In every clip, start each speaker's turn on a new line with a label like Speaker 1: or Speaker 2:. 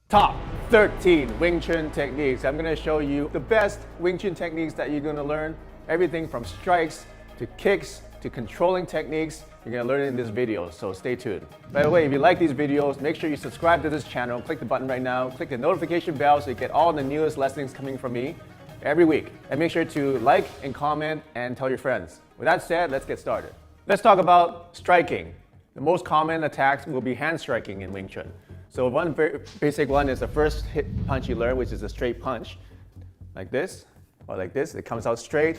Speaker 1: Top 13 Wing Chun techniques. I'm going to show you the best Wing Chun techniques that you're going to learn. Everything from strikes to kicks to controlling techniques. You're going to learn it in this video, so stay tuned. By the way, if you like these videos, make sure you subscribe to this channel. Click the button right now. Click the notification bell so you get all the newest lessons coming from me every week. And make sure to like and comment and tell your friends. With that said, let's get started. Let's talk about striking. The most common attacks will be hand striking in Wing Chun. So one very basic one is the first hit punch you learn, which is a straight punch, like this, or like this. It comes out straight,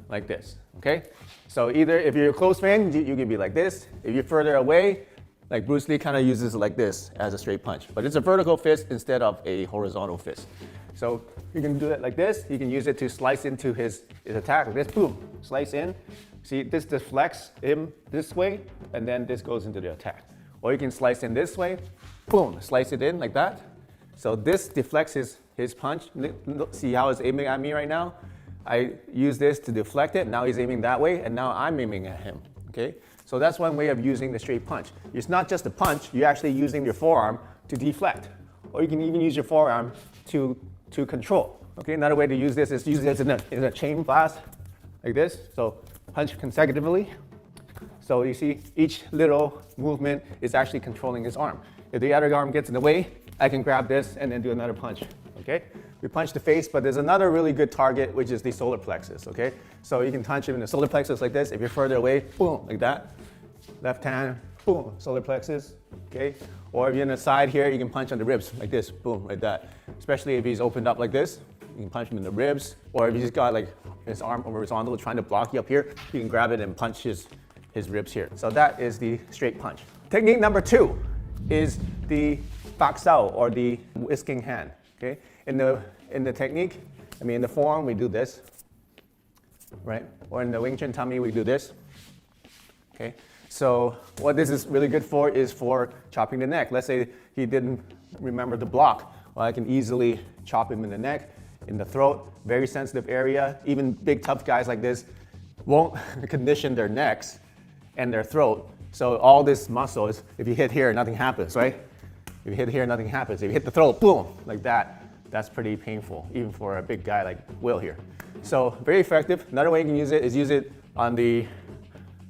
Speaker 1: like this, okay? So either if you're close range, you can be like this. If you're further away, like Bruce Lee kind of uses it like this as a straight punch. But it's a vertical fist instead of a horizontal fist. So you can do it like this. You can use it to slice into his attack, like this, boom, slice in. See, this deflects him this way, and then this goes into the attack. Or you can slice in this way, boom, slice it in like that. So this deflects his punch. See how it's aiming at me right now? I use this to deflect it. Now he's aiming that way, and now I'm aiming at him, okay? So that's one way of using the straight punch. It's not just a punch, you're actually using your forearm to deflect. Or you can even use your forearm to control, okay? Another way to use this is use this in a chain blast, like this. So punch consecutively. So you see, each little movement is actually controlling his arm. If the other arm gets in the way, I can grab this and then do another punch, okay? We punch the face, but there's another really good target, which is the solar plexus, okay? So you can punch him in the solar plexus like this. If you're further away, boom, like that. Left hand, boom, solar plexus, okay? Or if you're in the side here, you can punch on the ribs like this, boom, like that. Especially if he's opened up like this, you can punch him in the ribs. Or if he's got like his arm horizontal trying to block you up here, you can grab it and punch his ribs here. So that is the straight punch. Technique number 2 is the bak sao, or the whisking hand, okay? In the technique, in the form, we do this, right? Or in the Wing Chun tummy, we do this, okay? So what this is really good for is for chopping the neck. Let's say he didn't remember the block. Well, I can easily chop him in the neck, in the throat, very sensitive area. Even big tough guys like this won't condition their necks and their throat. So all this muscle is, if you hit here, nothing happens, right? If you hit here, nothing happens. If you hit the throat, boom, like that, that's pretty painful, even for a big guy like Will here. So very effective. Another way you can use it is use it on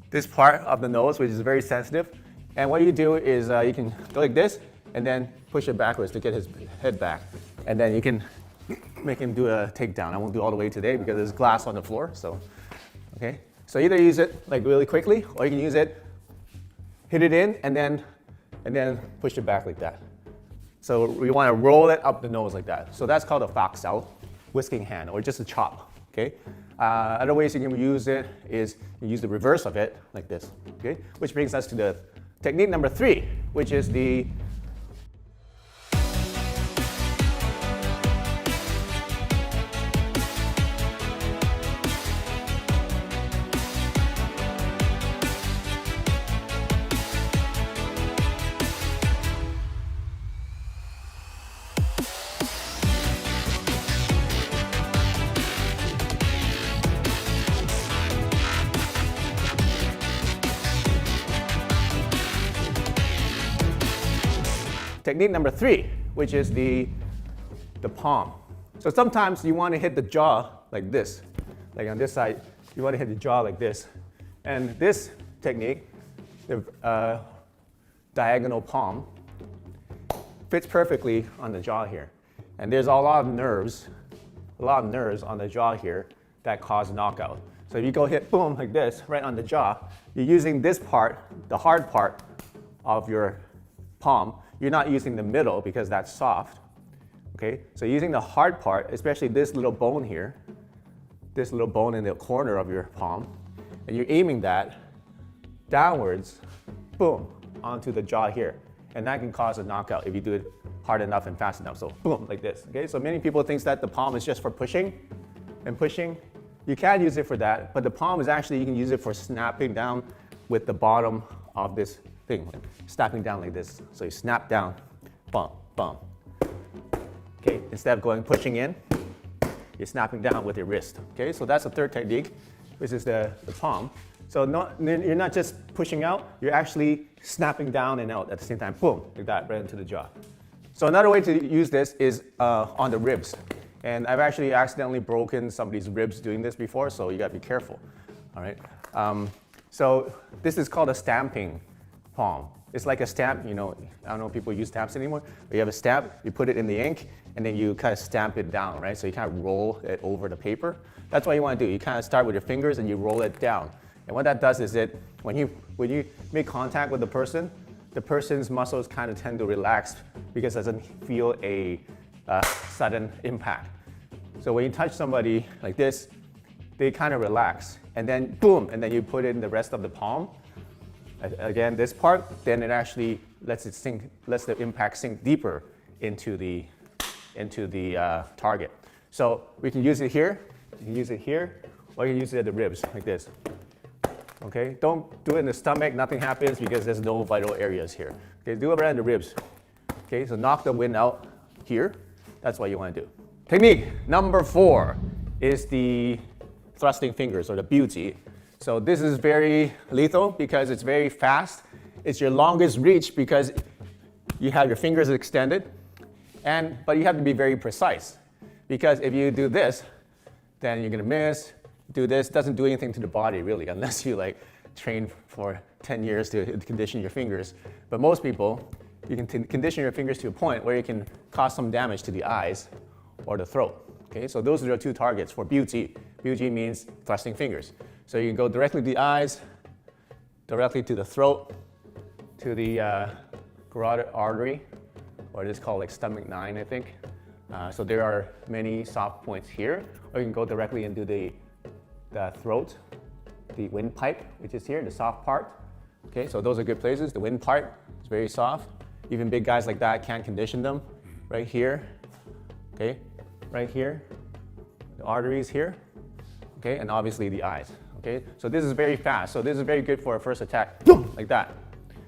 Speaker 1: this part of the nose, which is very sensitive. And what you do is you can go like this and then push it backwards to get his head back. And then you can make him do a takedown. I won't do all the way today because there's glass on the floor, so, okay? So either use it like really quickly, or you can use it, hit it in, and then push it back like that. So we want to roll it up the nose like that. So that's called a bak sao, whisking hand, or just a chop, okay? Other ways you can use it is you use the reverse of it, like this, okay? Which brings us to the technique number 3, which is the technique number 3, which is the palm. So sometimes you want to hit the jaw like this. Like on this side, you want to hit the jaw like this. And this technique, the diagonal palm, fits perfectly on the jaw here. And there's a lot of nerves on the jaw here that cause knockout. So if you go hit boom like this, right on the jaw, you're using this part, the hard part of your palm. You're not using the middle because that's soft, okay? So using the hard part, especially this little bone here, this little bone in the corner of your palm, and you're aiming that downwards, boom, onto the jaw here. And that can cause a knockout if you do it hard enough and fast enough. So boom, like this, okay? So many people think that the palm is just for pushing and pushing. You can use it for that, but the palm is actually, you can use it for snapping down with the bottom of this thing, like snapping down like this. So you snap down, bump, bump. Okay, instead of going pushing in, you're snapping down with your wrist. Okay, so that's the third technique, which is the palm. So you're not just pushing out, you're actually snapping down and out at the same time, boom, like that, right into the jaw. So another way to use this is on the ribs. And I've actually accidentally broken somebody's ribs doing this before, so you gotta be careful, all right? So this is called a stamping palm. It's like a stamp, you know, I don't know if people use stamps anymore, but you have a stamp, you put it in the ink, and then you kind of stamp it down, right? So you kind of roll it over the paper. That's what you want to do. You kind of start with your fingers and you roll it down. And what that does is that when you make contact with the person's muscles kind of tend to relax because it doesn't feel a sudden impact. So when you touch somebody like this, they kind of relax. And then boom, and then you put it in the rest of the palm. Again, this part, then it actually lets the impact sink deeper into the target. So we can use it here, you can use it here, or you can use it at the ribs, like this. Okay, don't do it in the stomach, nothing happens because there's no vital areas here. Okay, do it around the ribs. Okay, so knock the wind out here. That's what you want to do. Technique number 4 is the thrusting fingers, or the beauty. So this is very lethal because it's very fast. It's your longest reach because you have your fingers extended, but you have to be very precise. Because if you do this, then you're gonna miss. Do this, doesn't do anything to the body really, unless you like train for 10 years to condition your fingers. But most people, you can condition your fingers to a point where you can cause some damage to the eyes or the throat. Okay, so those are the 2 targets for beauty. Beauty means thrusting fingers. So you can go directly to the eyes, directly to the throat, to the carotid artery, or it is called like stomach 9, I think. So there are many soft points here, or you can go directly into the throat, the windpipe, which is here, the soft part. Okay, so those are good places. The windpipe is very soft. Even big guys like that can't condition them. Right here, okay, right here, the arteries here, okay, and obviously the eyes. Okay, so this is very fast. So this is very good for a first attack, boom, like that.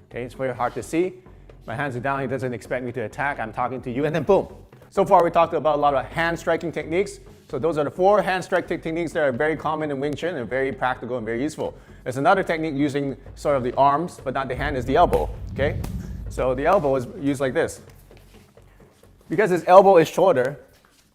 Speaker 1: Okay, it's very hard to see. My hands are down, he doesn't expect me to attack. I'm talking to you, and then boom. So far, we talked about a lot of hand striking techniques. So those are the 4 hand strike techniques that are very common in Wing Chun and very practical and very useful. There's another technique using sort of the arms, but not the hand, is the elbow. Okay, so the elbow is used like this. Because his elbow is shorter,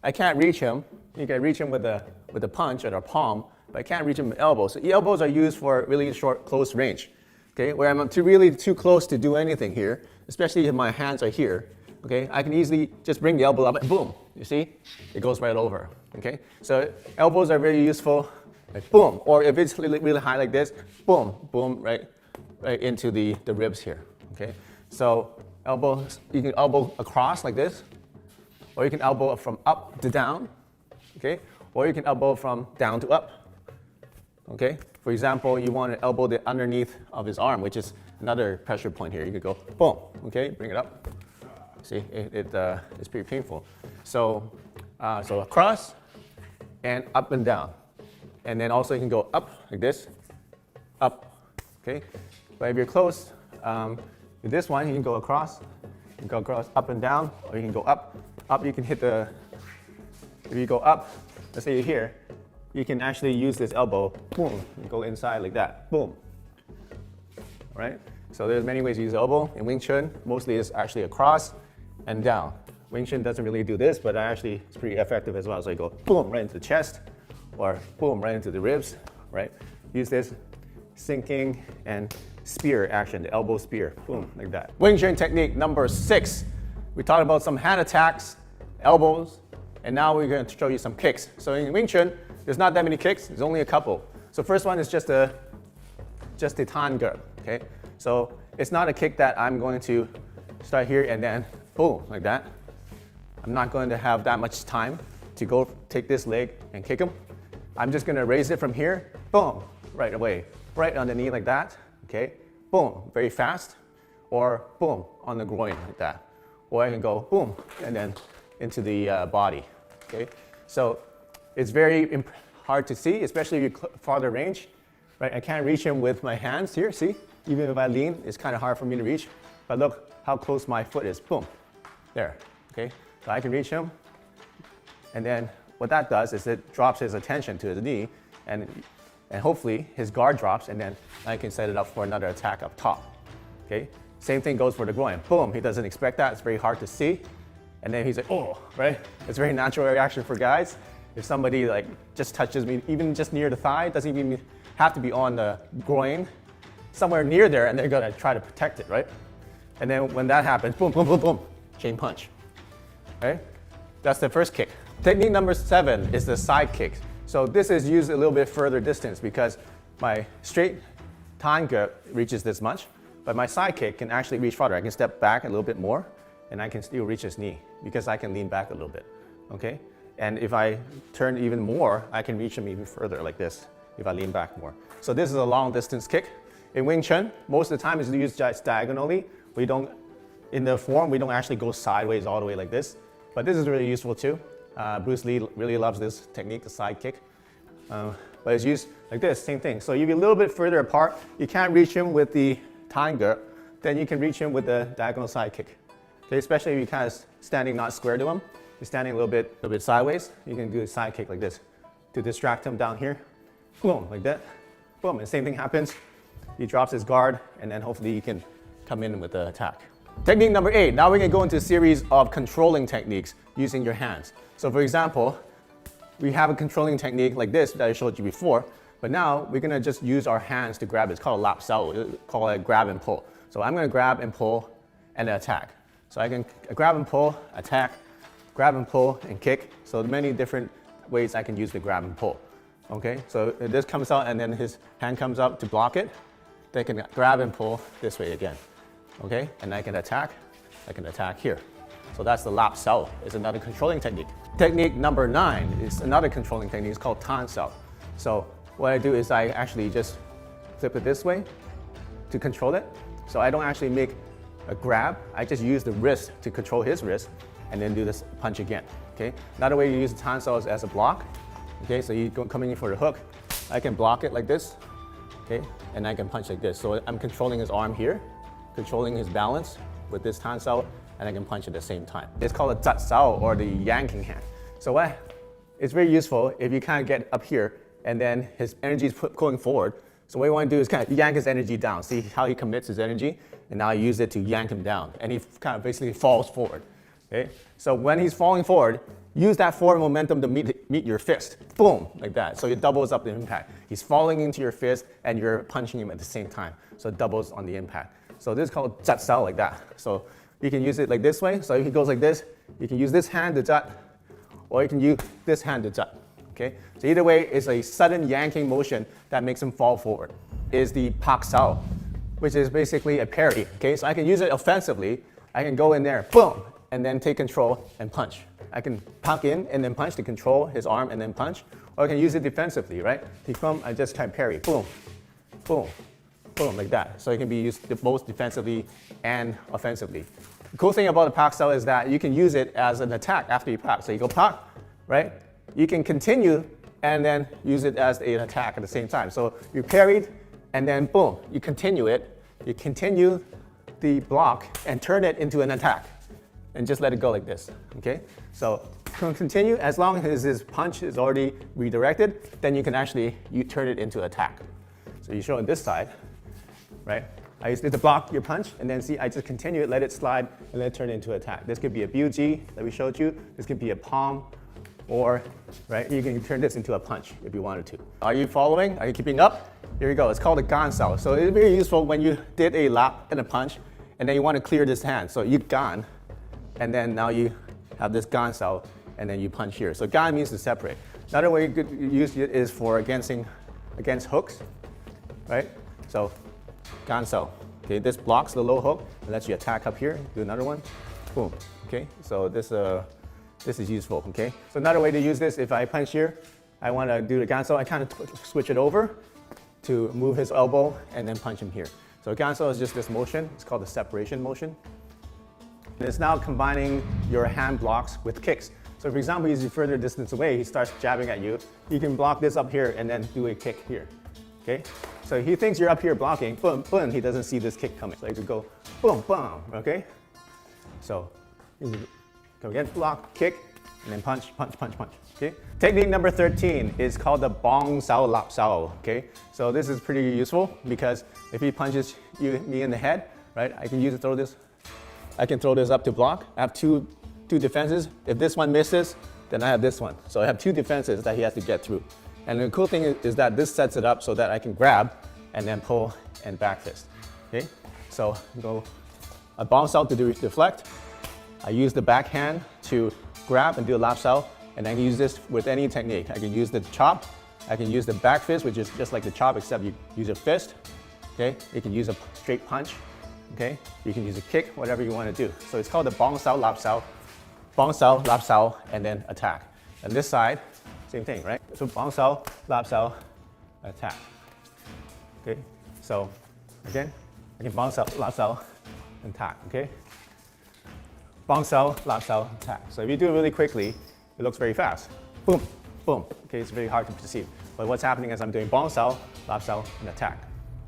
Speaker 1: I can't reach him. You can reach him with a punch at our palm, but I can't reach him with elbows. So elbows are used for really short, close range. Okay, where I'm really too close to do anything here, especially if my hands are here. Okay, I can easily just bring the elbow up and boom, you see? It goes right over. Okay, so elbows are very useful, like boom, or if it's really, really high like this, boom, boom, right into the ribs here. Okay, so elbows, you can elbow across like this, or you can elbow from up to down, okay, or you can elbow from down to up. Okay, for example, you want to elbow the underneath of his arm, which is another pressure point here. You could go boom, okay, bring it up. See, it's pretty painful. So across and up and down. And then also you can go up like this, up, okay? But if you're close, with this one, you can go across, up and down, or you can go up. Up, you can hit if you go up, let's say you're here, you can actually use this elbow, boom, and go inside like that, boom. All right? So there's many ways to use the elbow. In Wing Chun, mostly it's actually across and down. Wing Chun doesn't really do this, but actually it's pretty effective as well. So you go boom, right into the chest, or boom, right into the ribs, right? Use this sinking and spear action, the elbow spear, boom, like that. Wing Chun technique number 6. We talked about some hand attacks, elbows, and now we're going to show you some kicks. So in Wing Chun, there's not that many kicks, there's only a couple. So first one is just a tan ge, okay? So it's not a kick that I'm going to start here and then boom, like that. I'm not going to have that much time to go take this leg and kick him. I'm just going to raise it from here, boom, right away, right on the knee like that, okay? Boom, very fast, or boom, on the groin like that. Or I can go boom, and then into the body, okay? So it's very hard to see, especially if you're farther range, right? I can't reach him with my hands here, see? Even if I lean, it's kind of hard for me to reach. But look how close my foot is, boom, there, okay? So I can reach him, and then what that does is it drops his attention to his knee, and hopefully his guard drops, and then I can set it up for another attack up top, okay? Same thing goes for the groin, boom, he doesn't expect that, it's very hard to see, and then he's like, oh, right? It's a very natural reaction for guys. If somebody like just touches me, even just near the thigh, doesn't even have to be on the groin, somewhere near there, and they're gonna try to protect it, right? And then when that happens, boom, boom, boom, boom, chain punch, right? That's the first kick. Technique number 7 is the side kick. So this is used a little bit further distance because my straight técnicas reaches this much, but my side kick can actually reach farther. I can step back a little bit more, and I can still reach his knee because I can lean back a little bit, okay? And if I turn even more, I can reach him even further like this if I lean back more. So this is a long distance kick. In Wing Chun, most of the time it's used just diagonally. In the form, we don't actually go sideways all the way like this, but this is really useful too. Bruce Lee really loves this technique, the side kick. But it's used like this, same thing. So if you're a little bit further apart, you can't reach him with the técnicas, then you can reach him with the diagonal side kick. Okay, especially if you're kind of standing not square to him, you're standing a little bit sideways, you can do a side kick like this to distract him down here. Boom, like that. Boom, and same thing happens. He drops his guard, and then hopefully you can come in with the attack. Technique number 8, now we're gonna go into a series of controlling techniques using your hands. So for example, we have a controlling technique like this that I showed you before, but now we're gonna just use our hands to grab it. It's called a lap sao, call it grab and pull. So I'm gonna grab and pull and attack. So I can grab and pull, attack, grab and pull, and kick. So many different ways I can use the grab and pull. Okay, so this comes out and then his hand comes up to block it. They can grab and pull this way again. Okay, and I can attack here. So that's the lap sao. It's another controlling technique. Technique number 9 is another controlling technique. It's called tan sao. So what I do is I actually just flip it this way to control it. So I don't actually make a grab. I just use the wrist to control his wrist and then do this punch again. Okay. Another way you use the tan sao is as a block. Okay, so you go coming in for the hook. I can block it like this. Okay, and I can punch like this. So I'm controlling his arm here, controlling his balance with this tan sao, and I can punch at the same time. It's called a zat sao, or the yanking hand. So it's very useful if you kind of get up here and then his energy is going forward. So what you want to do is kind of yank his energy down. See how he commits his energy? And now I use it to yank him down. And he kind of basically falls forward. Okay? So when he's falling forward, use that forward momentum to meet your fist. Boom, like that. So it doubles up the impact. He's falling into your fist and you're punching him at the same time. So it doubles on the impact. So this is called zat sao, like that. So you can use it like this way. So if he goes like this, you can use this hand to zat, or you can use this hand to zat. Okay? So either way, it's a sudden yanking motion that makes him fall forward. Is the pak sao, which is basically a parry. Okay? So I can use it offensively. I can go in there, boom, and then take control and punch. I can pak in and then punch to control his arm and then punch. Or I can use it defensively, right? I just kind of parry, boom, boom, boom, like that. So it can be used both defensively and offensively. The cool thing about the pak sao is that you can use it as an attack after you pak. So you go pak, right? You can continue and then use it as an attack at the same time. So you parried and then boom, you continue it. You continue the block and turn it into an attack. And just let it go like this, okay? So continue, as long as his punch is already redirected, then you can actually turn it into attack. So you show on this side, right? I used it to block your punch, and then see, I just continue it, let it slide, and let it turn into attack. This could be a buji that we showed you. This could be a palm, or, right, you can turn this into a punch if you wanted to. Are you following? Are you keeping up? Here we go, it's called a gan sao. So it's very useful when you did a lap and a punch, and then you want to clear this hand. So you gan, and then now you have this gan sao, and then you punch here. So gan means to separate. Another way you could use it is for against hooks, right? So gan sao. Okay, this blocks the low hook and lets you attack up here. Do another one, boom. Okay, so this is useful. Okay, so another way to use this, if I punch here, I want to do the gan sao. I kind of switch it over to move his elbow and then punch him here. So gan sao is just this motion. It's called the separation motion. And it's now combining your hand blocks with kicks. So for example, he's further distance away, he starts jabbing at you. You can block this up here and then do a kick here. Okay? So he thinks you're up here blocking, boom, boom, he doesn't see this kick coming. So you could go boom, boom, okay? So you go again, block, kick, and then punch, punch, punch, punch. Okay? Technique number 13 is called the bong sao lap sao. Okay? So this is pretty useful because if he punches me in the head, right, I can throw this up to block. I have two two defenses. If this one misses, then I have this one. So I have two defenses that he has to get through. And the cool thing is that this sets it up so that I can grab and then pull and back fist. Okay? So I bounce out to deflect. I use the backhand to grab and do a lap sao. And I can use this with any technique. I can use the chop. I can use the back fist, which is just like the chop, except you use a fist. Okay? You can use a straight punch. Okay? You can use a kick, whatever you want to do. So it's called the bong sao, lap sao. Bong sao, lap sao, and then attack. And this side, same thing, right? So bong sao, lap sao, attack. Okay? So again, I can bong sao, lap sao, attack. Okay? Bong sao, lap sao, attack. So if you do it really quickly, it looks very fast. Boom, boom. Okay, it's very hard to perceive. But what's happening is I'm doing bong sao, lap sao, and attack.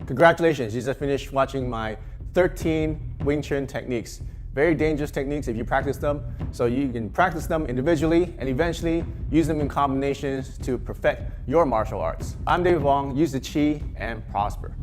Speaker 1: Congratulations, you just finished watching my 13 Wing Chun techniques. Very dangerous techniques if you practice them. So you can practice them individually and eventually use them in combinations to perfect your martial arts. I'm David Wong, use the chi and prosper.